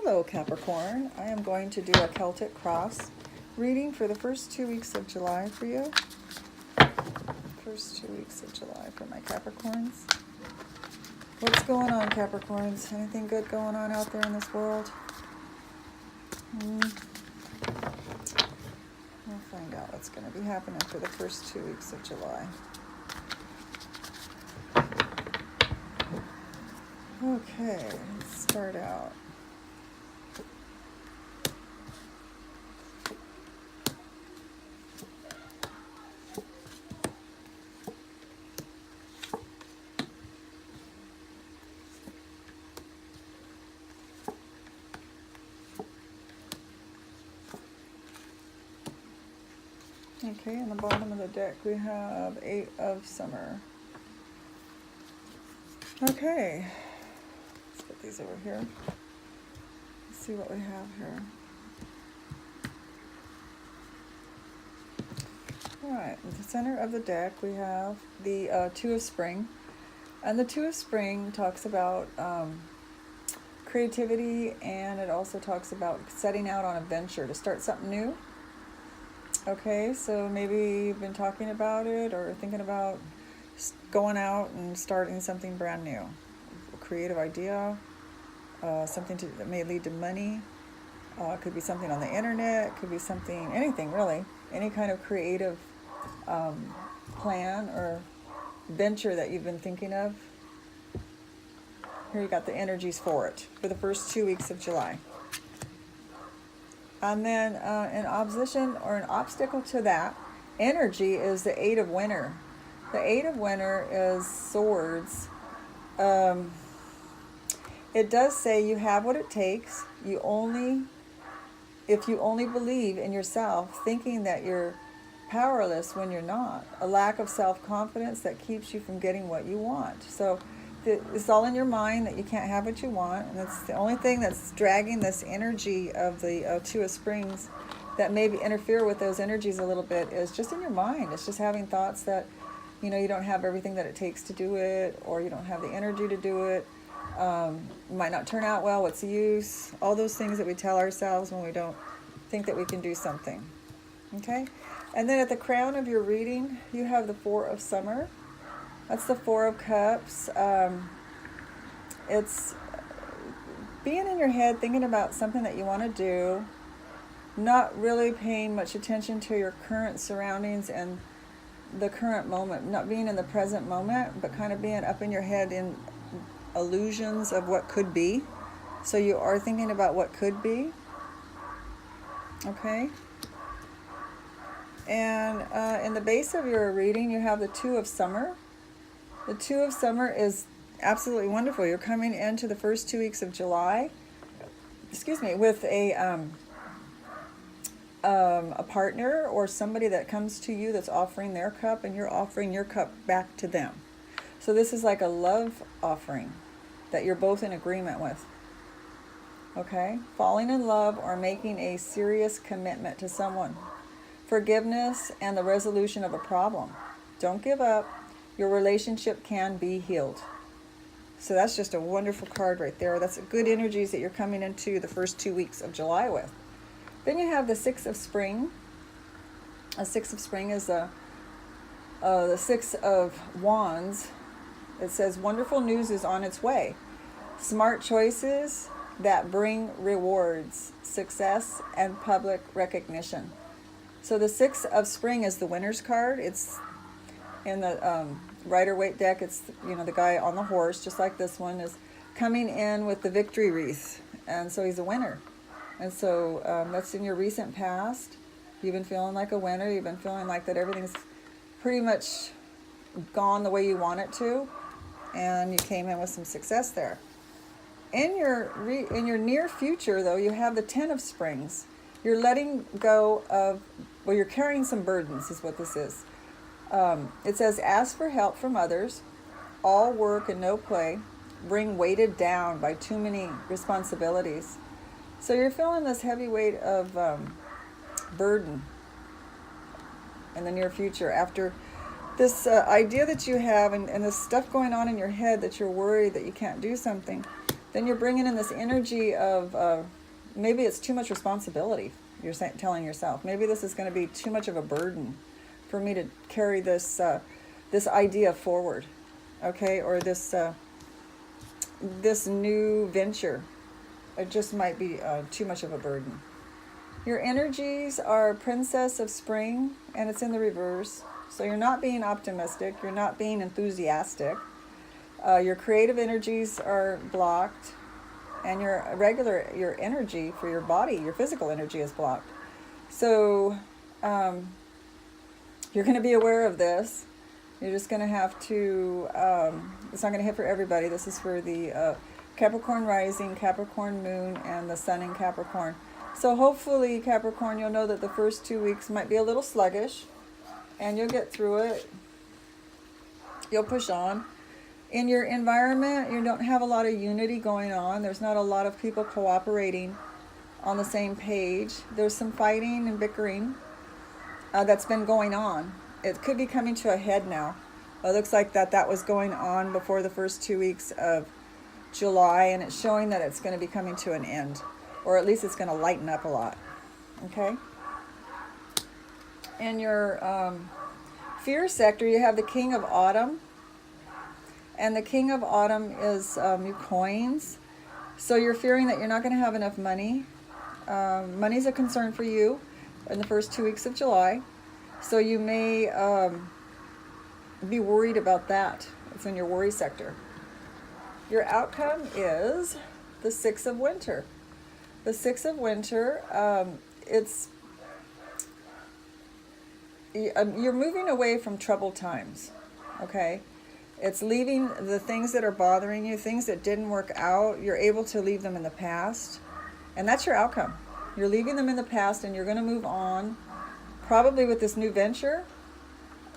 Hello Capricorn, I am going to do a Celtic cross reading for the first 2 weeks of July for you. First 2 weeks of July for my Capricorns. What's going on, Capricorns? Anything good going on out there in this world? We'll find out what's going to be happening for the first 2 weeks of July. Okay, let's start out. Okay, on the bottom of the deck we have 8 of Summer. Okay, let's put these over here. Let's see what we have here. Alright, in the center of the deck we have the 2 of Spring. And the 2 of Spring talks about creativity, and it also talks about setting out on a venture to start something new. Okay, so maybe you've been talking about it or thinking about going out and starting something brand new. A creative idea, something that may lead to money. It could be something on the internet, could be something, anything really. Any kind of creative plan or venture that you've been thinking of. Here you got the energies for it for the first 2 weeks of July. And then an opposition or an obstacle to that energy is the 8 of Winter. The 8 of Winter is swords. It does say you have what it takes. If you only believe in yourself, thinking that you're powerless when you're not. A lack of self-confidence that keeps you from getting what you want. So it's all in your mind that you can't have what you want, and that's the only thing that's dragging this energy of the 2 of Springs that maybe interfere with those energies a little bit is just in your mind. It's just having thoughts that, you don't have everything that it takes to do it, or you don't have the energy to do it. It might not turn out well. What's the use? All those things that we tell ourselves when we don't think that we can do something. Okay? And then at the crown of your reading, you have the 4 of Summer. That's the 4 of Cups. It's being in your head, thinking about something that you want to do, not really paying much attention to your current surroundings and the current moment, not being in the present moment, but kind of being up in your head in illusions of what could be. So you are thinking about what could be. Okay? And in the base of your reading, you have the 2 of Summer. The 2 of Summer is absolutely wonderful. You're coming into the first 2 weeks of July, with a partner or somebody that comes to you that's offering their cup, and you're offering your cup back to them. So this is like a love offering that you're both in agreement with. Okay? Falling in love or making a serious commitment to someone. Forgiveness and the resolution of a problem. Don't give up. Your relationship can be healed. So that's just a wonderful card right there. That's good energies that you're coming into the first 2 weeks of July with. Then you have the 6 of Spring. A 6 of Spring is the 6 of Wands. It says, wonderful news is on its way. Smart choices that bring rewards, success, and public recognition. So the 6 of Spring is the Winner's card. It's in the Rider-Waite deck. It's the guy on the horse, just like this one, is coming in with the victory wreath, and so he's a winner. And so that's in your recent past. You've been feeling like a winner. You've been feeling like that everything's pretty much gone the way you want it to, and you came in with some success there. In your near future, though, you have the 10 of Springs. You're letting go of, you're carrying some burdens, is what this is. It says, ask for help from others. All work and no play. Bring weighted down by too many responsibilities. So you're feeling this heavy weight of burden in the near future after this idea that you have and this stuff going on in your head that you're worried that you can't do something. then you're bringing in this energy of maybe it's too much responsibility. You're telling yourself, maybe this is going to be too much of a burden for me to carry this this idea forward, okay, or this this new venture. It just might be too much of a burden. Your energies are Princess of Spring, and it's in the reverse. So you're not being optimistic. You're not being enthusiastic. Your creative energies are blocked, and your energy for your body, your physical energy is blocked. So you're going to be aware of this. You're just going to have to, it's not going to hit for everybody. This is for the Capricorn rising, Capricorn moon, and the sun in Capricorn. So hopefully, Capricorn, you'll know that the first 2 weeks might be a little sluggish, and you'll get through it. You'll push on. In your environment, you don't have a lot of unity going on. There's not a lot of people cooperating on the same page. There's some fighting and bickering that's been going on. It could be coming to a head now. It looks like that was going on before the first 2 weeks of July, and it's showing that it's going to be coming to an end, or at least it's going to lighten up a lot. Okay? In your fear sector, you have the King of Autumn, and the King of Autumn is your coins. So you're fearing that you're not going to have enough money. Money's a concern for you in the first 2 weeks of July. So you may be worried about that. It's in your worry sector. Your outcome is the Six of Winter. The Six of Winter, you're moving away from troubled times, okay? It's leaving the things that are bothering you, things that didn't work out. You're able to leave them in the past, and that's your outcome. You're leaving them in the past, and you're going to move on, probably with this new venture.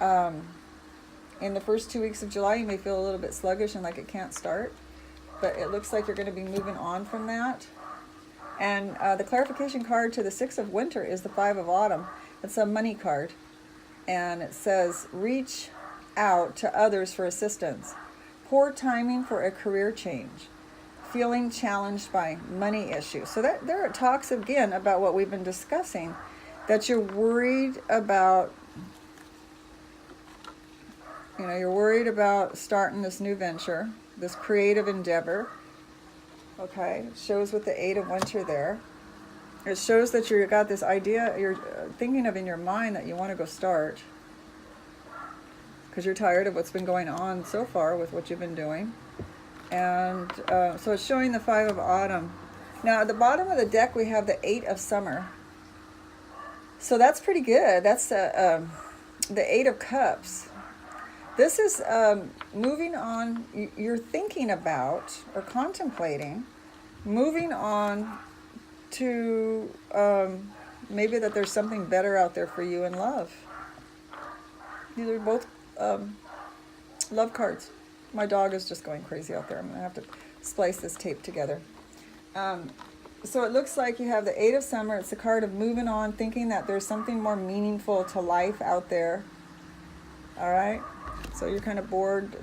In the first 2 weeks of July, you may feel a little bit sluggish and like it can't start, but it looks like you're going to be moving on from that. And the clarification card to the Six of Winter is the Five of Autumn. It's a money card, and it says, reach out to others for assistance. Poor timing for a career change. Feeling challenged by money issues. So that there it talks again about what we've been discussing, that you're worried about, you're worried about starting this new venture, this creative endeavor. Okay, it shows with the Eight of Winter there. It shows that you've got this idea you're thinking of in your mind that you want to go start, because you're tired of what's been going on so far with what you've been doing. And so it's showing the Five of Autumn. Now at the bottom of the deck we have the Eight of Summer. So that's pretty good. That's the Eight of Cups. This is moving on. You're thinking about or contemplating moving on to maybe that there's something better out there for you in love. These are both love cards. My dog is just going crazy out there. I'm going to have to splice this tape together. So it looks like you have the Eight of Summer. It's a card of moving on, thinking that there's something more meaningful to life out there. All right? So you're kind of bored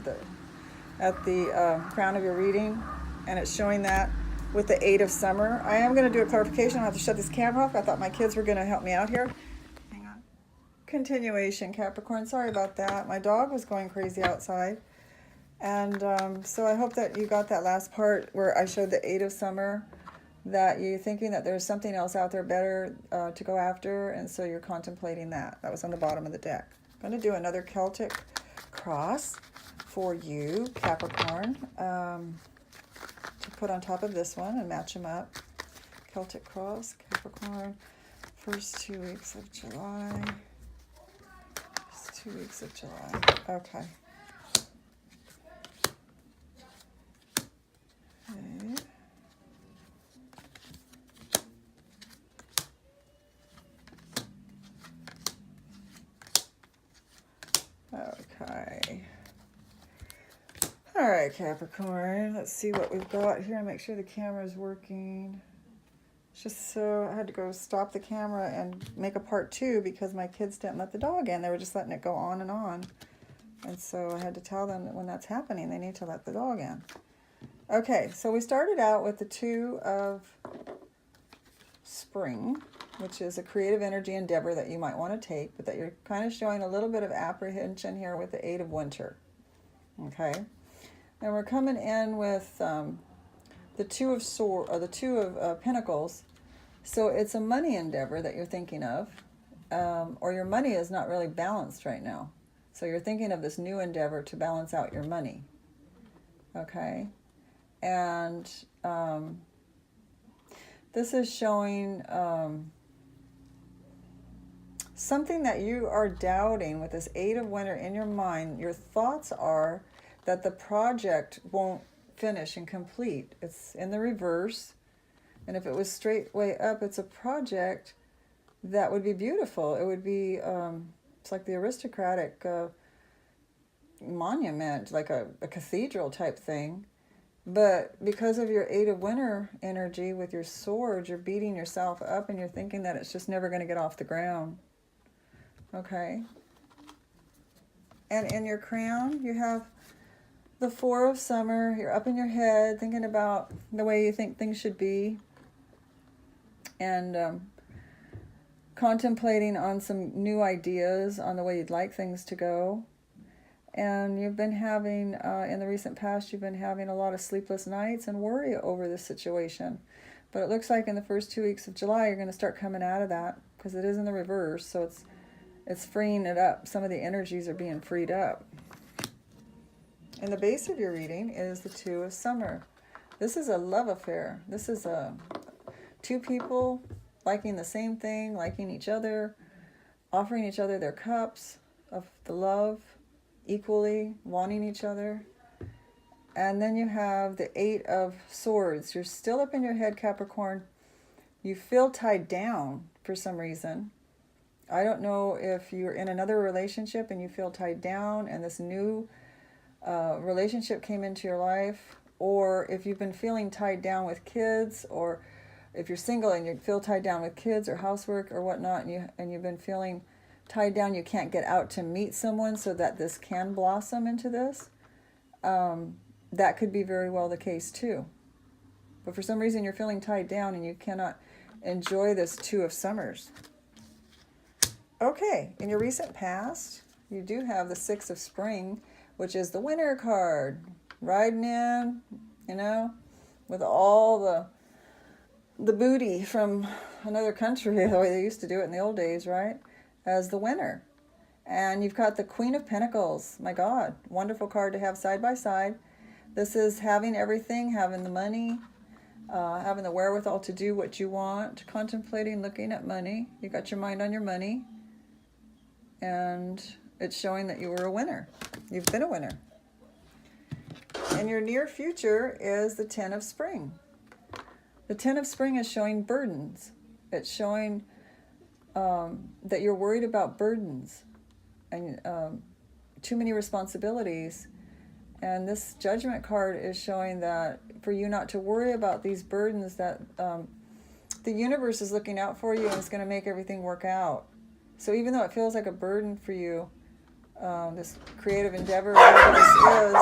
at the crown of your reading, and it's showing that with the Eight of Summer. I am going to do a clarification. I'll have to shut this camera off. I thought my kids were going to help me out here. Hang on. Continuation, Capricorn. Sorry about that. My dog was going crazy outside. And so I hope that you got that last part where I showed the Eight of Summer, that you're thinking that there's something else out there better to go after, and so you're contemplating that. That was on the bottom of the deck. I'm going to do another Celtic cross for you, Capricorn, to put on top of this one and match them up. Celtic cross, Capricorn, first 2 weeks of July. First 2 weeks of July. Okay. Okay. All right, Capricorn. Let's see what we've got here and make sure the camera is working. Just so I had to go stop the camera and make a part 2 because my kids didn't let the dog in. They were just letting it go on and on. And so I had to tell them that when that's happening, they need to let the dog in. Okay, so we started out with the Two of Spring, which is a creative energy endeavor that you might want to take, but that you're kind of showing a little bit of apprehension here with the Eight of Winter. Okay, and we're coming in with the Two of Pentacles. So it's a money endeavor that you're thinking of, or your money is not really balanced right now. So you're thinking of this new endeavor to balance out your money. Okay, and this is showing something that you are doubting with this Eight of Winter in your mind. Your thoughts are that the project won't finish and complete. It's in the reverse. And if it was straight way up, it's a project that would be beautiful. It would be, it's like the aristocratic monument, like a cathedral type thing. But because of your Eight of Winter energy with your sword, you're beating yourself up and you're thinking that it's just never going to get off the ground. Okay. And in your crown, you have the Four of Summer. You're up in your head thinking about the way you think things should be. And contemplating on some new ideas on the way you'd like things to go. And you've been having, in the recent past, you've been having a lot of sleepless nights and worry over this situation. But it looks like in the first 2 weeks of July, you're going to start coming out of that, because it is in the reverse, so it's freeing it up. Some of the energies are being freed up. And the base of your reading is the Two of Summer. This is a love affair. This is two people liking the same thing, liking each other, offering each other their cups of the love, equally wanting each other. And then you have the Eight of Swords. You're still up in your head, Capricorn. You feel tied down for some reason. I don't know if you're in another relationship and you feel tied down and this new relationship came into your life, or if you've been feeling tied down with kids, or if you're single and you feel tied down with kids or housework or whatnot, and you've been feeling tied down, you can't get out to meet someone so that this can blossom into this. That could be very well the case too. But for some reason you're feeling tied down and you cannot enjoy this Two of Summers. Okay, in your recent past, you do have the Six of Spring, which is the Winter card. Riding in, you know, with all the booty from another country, the way they used to do it in the old days, right? As the Winter. And you've got the Queen of Pentacles. My God, wonderful card to have side by side. This is having everything, having the money, having the wherewithal to do what you want, contemplating, looking at money. You got your mind on your money. And it's showing that you were a winner. You've been a winner. And your near future is the Ten of Spring. The Ten of Spring is showing burdens. It's showing that you're worried about burdens and too many responsibilities. And this Judgment card is showing that for you not to worry about these burdens, that the universe is looking out for you and is going to make everything work out. So even though it feels like a burden for you, this creative endeavor, whatever this is,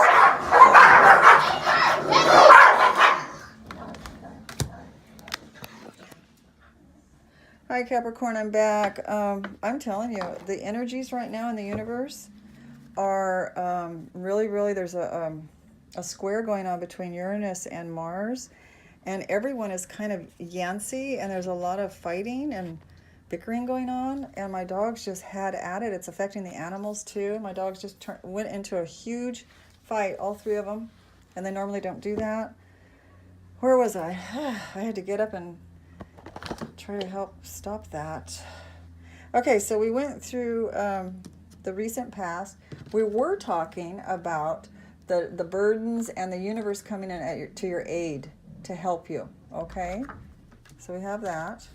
hi Capricorn, I'm back. I'm telling you, the energies right now in the universe are really, there's a square going on between Uranus and Mars, and everyone is kind of yancy, and there's a lot of fighting and bickering going on, and my dogs just had at it. It's affecting the animals too. My dogs just went into a huge fight, all three of them, and they normally don't do that. Where was I? I had to get up and try to help stop that. Okay, so we went through the recent past. We were talking about the burdens and the universe coming in to your aid to help you, okay? So we have that.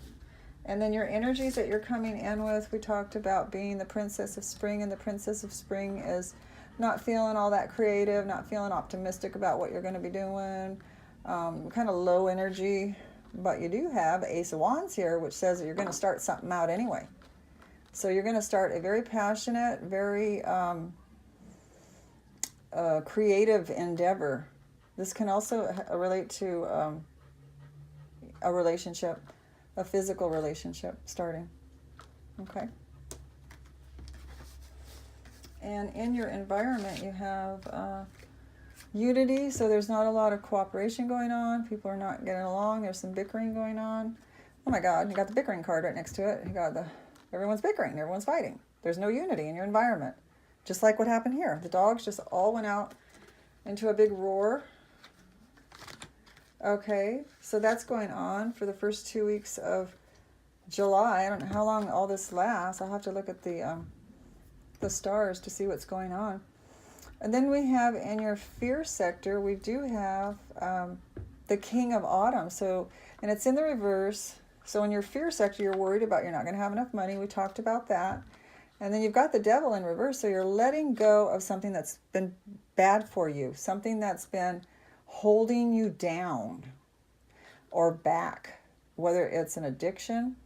And then your energies that you're coming in with, we talked about being the Princess of Spring, and the Princess of Spring is not feeling all that creative, not feeling optimistic about what you're going to be doing, kind of low energy. But you do have Ace of Wands here, which says that you're going to start something out anyway. So you're going to start a very passionate, very creative endeavor This can also relate to a relationship, a physical relationship starting. Okay. And in your environment, you have unity, so there's not a lot of cooperation going on. People are not getting along. There's some bickering going on. Oh my God, you got the bickering card right next to it. You got everyone's bickering, everyone's fighting. There's no unity in your environment. Just like what happened here. The dogs just all went out into a big roar. Okay, so that's going on for the first 2 weeks of July. I don't know how long all this lasts. I'll have to look at the stars to see what's going on. And then we have in your fear sector, we do have the King of Autumn. So, and it's in the reverse. So in your fear sector, you're worried about you're not going to have enough money. We talked about that. And then you've got the Devil in reverse. So you're letting go of something that's been bad for you, something that's been holding you down or back, whether it's an addiction,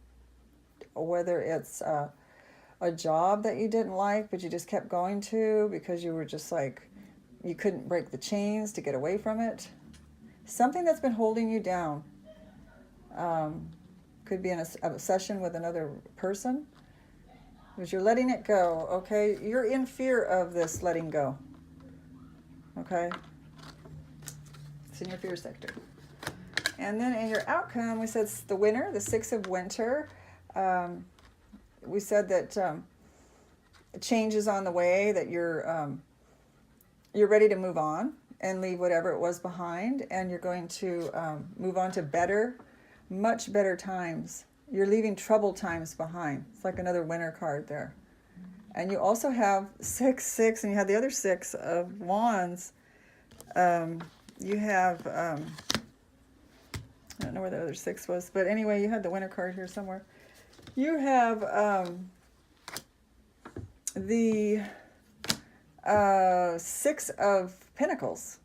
or whether it's a job that you didn't like, but you just kept going to because you were just like, you couldn't break the chains to get away from it. Something that's been holding you down. Could be an obsession with another person, but you're letting it go, okay? You're in fear of this letting go, okay? It's in your fear sector. And then in your outcome, we said it's the winter, the 6 of winter. We said that change is on the way, that you're ready to move on and leave whatever it was behind, and you're going to move on to better, much better times. You're leaving troubled times behind. It's like another winter card there. And you also have 6, 6, and you have the other 6 of wands. You have, I don't know where the other 6 was, but anyway, you had the winter card here somewhere. You have the 6 of Pentacles.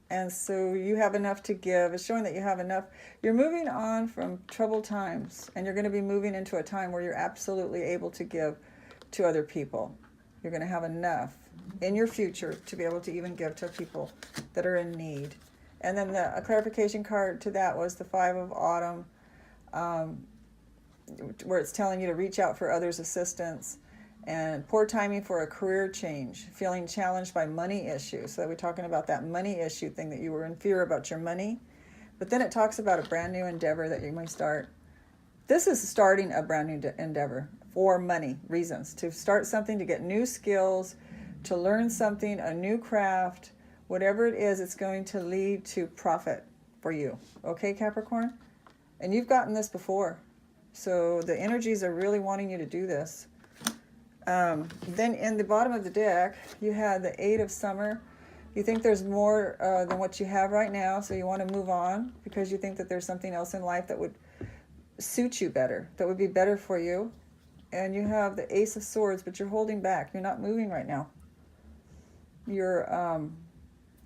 And so you have enough to give. It's showing that you have enough. You're moving on from troubled times, and you're going to be moving into a time where you're absolutely able to give to other people. You're going to have enough in your future to be able to even give to people that are in need. And then a clarification card to that was the 5 of Autumn, where it's telling you to reach out for others' assistance, and poor timing for a career change, feeling challenged by money issues. So we're talking about that money issue thing, that you were in fear about your money. But then it talks about a brand new endeavor that you might start. This is starting a brand new endeavor for money reasons, to start something, to get new skills, to learn something, a new craft, whatever it is, it's going to lead to profit for you. Okay, Capricorn? And you've gotten this before. So the energies are really wanting you to do this. Then in the bottom of the deck, you had the 8 of Summer. You think there's more than what you have right now, so you want to move on because you think that there's something else in life that would suit you better, that would be better for you. And you have the Ace of Swords, but you're holding back. You're not moving right now. You're,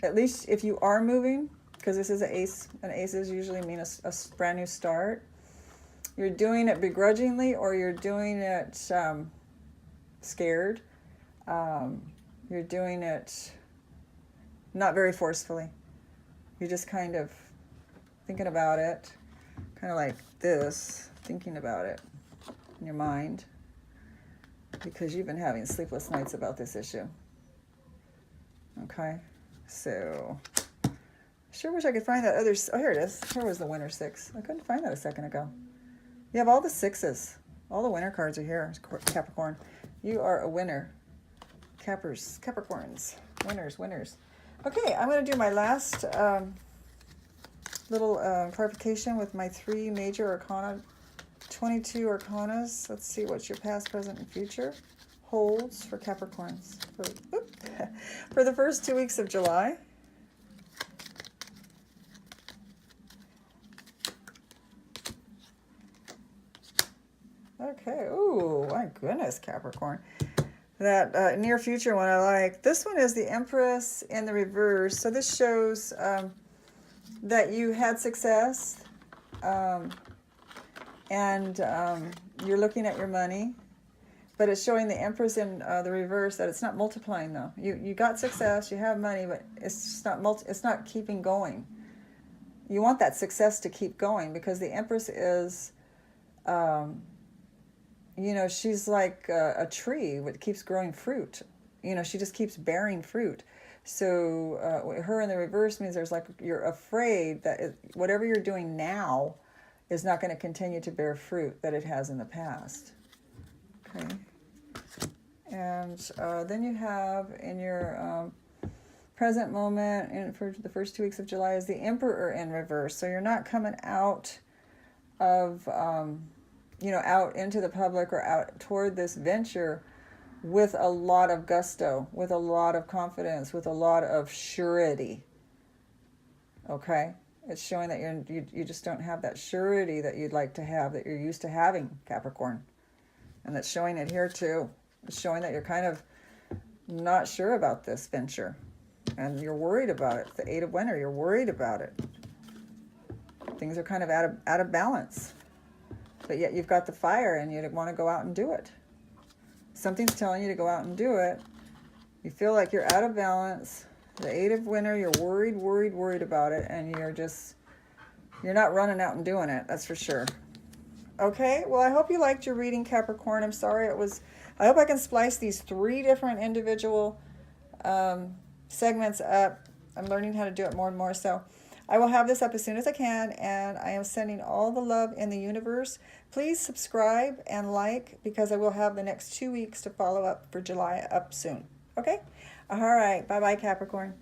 at least if you are moving, because this is an ace is usually mean a brand new start. You're doing it begrudgingly, or you're doing it scared. You're doing it not very forcefully. You're just kind of thinking about it, kind of like this, thinking about it in your mind, because you've been having sleepless nights about this issue. Okay, so I sure wish I could find that other. Oh, here it is. Here was the winter 6. I couldn't find that a second ago. You have all the 6s. All the winter cards are here, Capricorn. You are a winner. Capricorns. Winners. Okay, I'm going to do my last little clarification with my 3 major arcana, 22 arcanas. Let's see what your past, present, and future holds for Capricorns for the first 2 weeks of July. Okay, ooh, my goodness, Capricorn. That near future one I like. This one is the Empress in the reverse. So this shows that you had success, and you're looking at your money, But it's showing the Empress in the reverse that it's not multiplying though. You got success, you have money, but it's just not it's not keeping going. You want that success to keep going because the Empress is, you know, she's like a tree that keeps growing fruit. You know, she just keeps bearing fruit. So her in the reverse means there's like, you're afraid that whatever you're doing now is not going to continue to bear fruit that it has in the past. Okay. And then you have in your present moment, and for the first 2 weeks of July, is the Emperor in reverse. So you're not coming out of, you know, out into the public or out toward this venture with a lot of gusto, with a lot of confidence, with a lot of surety. Okay? It's showing that you just don't have that surety that you'd like to have, that you're used to having, Capricorn. And that's showing it here too. It's showing that you're kind of not sure about this venture. And you're worried about it. The Eight of Winter, you're worried about it. Things are kind of out of balance. But yet you've got the fire and you want to go out and do it. Something's telling you to go out and do it. You feel like you're out of balance. The Eight of Winter, you're worried about it. And you're not running out and doing it. That's for sure. Okay, well, I hope you liked your reading, Capricorn. I'm sorry I hope I can splice these 3 different individual segments up. I'm learning how to do it more and more, so I will have this up as soon as I can, and I am sending all the love in the universe. Please subscribe and like, because I will have the next 2 weeks to follow up for July up soon. Okay? All right. Bye-bye, Capricorn.